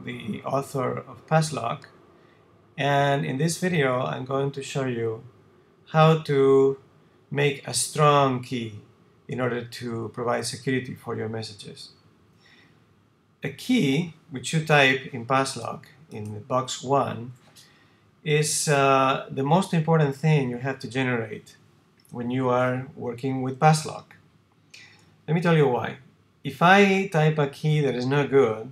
the author of PassLok, and in this video I'm going to show you how to make a strong key in order to provide security for your messages. A key which you type in PassLok in box 1 is the most important thing you have to generate when you are working with PassLok. Let me tell you why. If I type a key that is not good,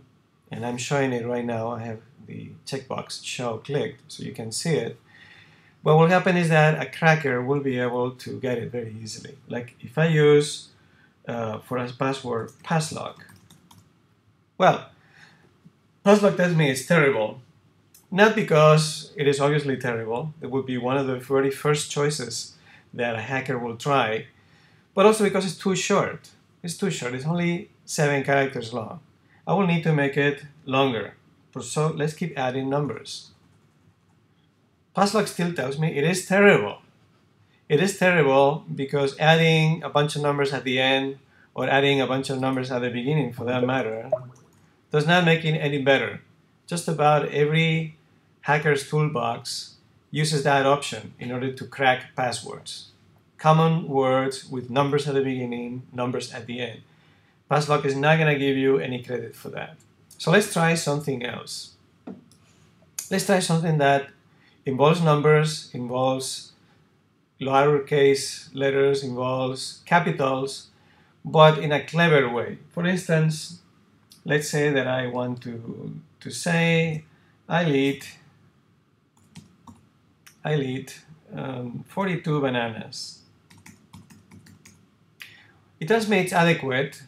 and I'm showing it right now, I have the checkbox show clicked so you can see it, what will happen is that a cracker will be able to get it very easily. Like if I use for a password PassLok, well, PassLok tells me it's terrible. Not because it is obviously terrible, it would be one of the very first choices that a hacker will try, but also because it's too short. It's too short, it's only 7 characters long. I will need to make it longer, so let's keep adding numbers. PassLok still tells me it is terrible. It is terrible because adding a bunch of numbers at the end, or adding a bunch of numbers at the beginning for that matter, does not make it any better. Just about every hacker's toolbox uses that option in order to crack passwords. Common words with numbers at the beginning, numbers at the end. PassLok is not going to give you any credit for that. So let's try something else. Let's try something that involves numbers, involves lowercase letters, involves capitals, but in a clever way. For instance, let's say that I want to say I'll eat 42 bananas. It tells me it's adequate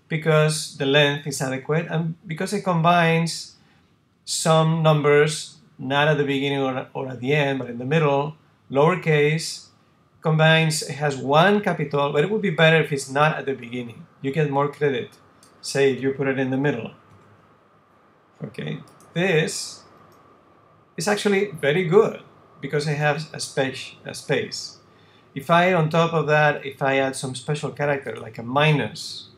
because the length is adequate and because it combines some numbers not at the beginning or at the end, but in the middle, lowercase, it has one capital, but it would be better if it's not at the beginning. You get more credit, say if you put it in the middle. Okay, this is actually very good because it has a space. If I, on top of that, if I add some special character like a minus,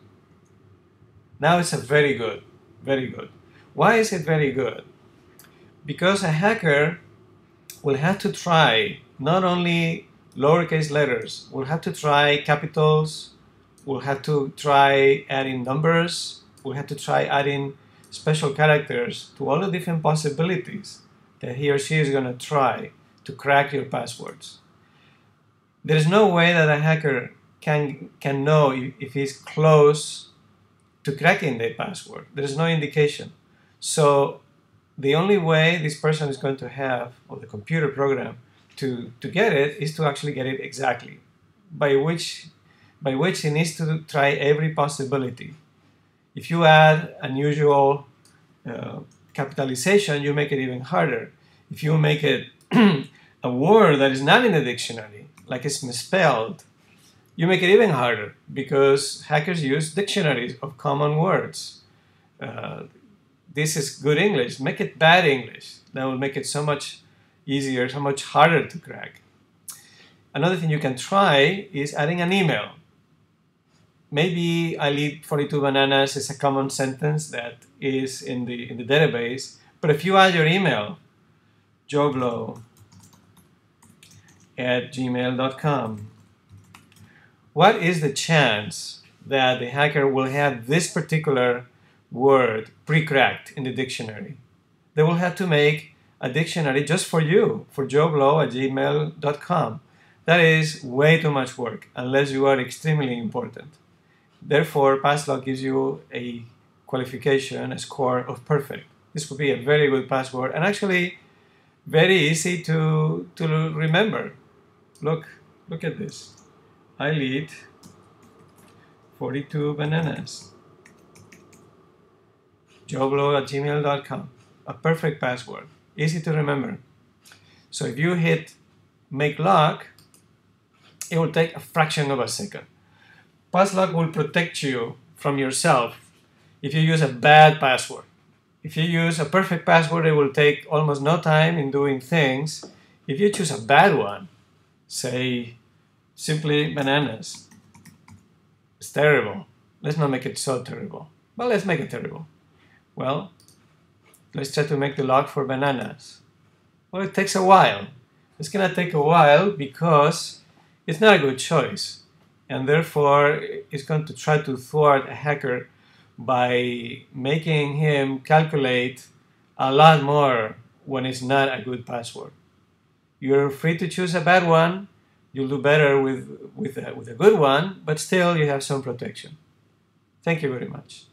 now it's a very good, very good. Why is it very good? Because a hacker will have to try not only lowercase letters, will have to try capitals, will have to try adding numbers, will have to try adding special characters to all the different possibilities that he or she is going to try to crack your passwords. There is no way that a hacker can know if he's close to cracking the password. There is no indication. So the only way this person is going to have, or the computer program, to get it is to actually get it exactly, by which he needs to try every possibility. If you add unusual capitalization, you make it even harder. If you make it a word that is not in the dictionary, like it's misspelled, you make it even harder because hackers use dictionaries of common words. This is good English, make it bad English. That will make it so much easier, so much harder to crack. Another thing you can try is adding an email. Maybe I'll eat 42 bananas is a common sentence that is in the database, but if you add your email, joblo@gmail.com, what is the chance that the hacker will have this particular word pre-cracked in the dictionary? They will have to make a dictionary just for you, for joblo@gmail.com. That is way too much work unless you are extremely important. Therefore, PassLok gives you a qualification, a score of perfect. This would be a very good password and actually very easy to remember. Look at this. I'll eat 42 bananas. joblo@gmail.com. A perfect password, easy to remember. So if you hit make lock, it will take a fraction of a second. PassLok will protect you from yourself if you use a bad password. If you use a perfect password, it will take almost no time in doing things. If you choose a bad one, say simply bananas, it's terrible. Let's not make it so terrible. Well, let's make it terrible. Well, Let's try to make the lock for bananas. Well, it takes a while. It's going to take a while because it's not a good choice. And therefore, it's going to try to thwart a hacker by making him calculate a lot more when it's not a good password. You're free to choose a bad one. You'll do better with a good one, but still you have some protection. Thank you very much.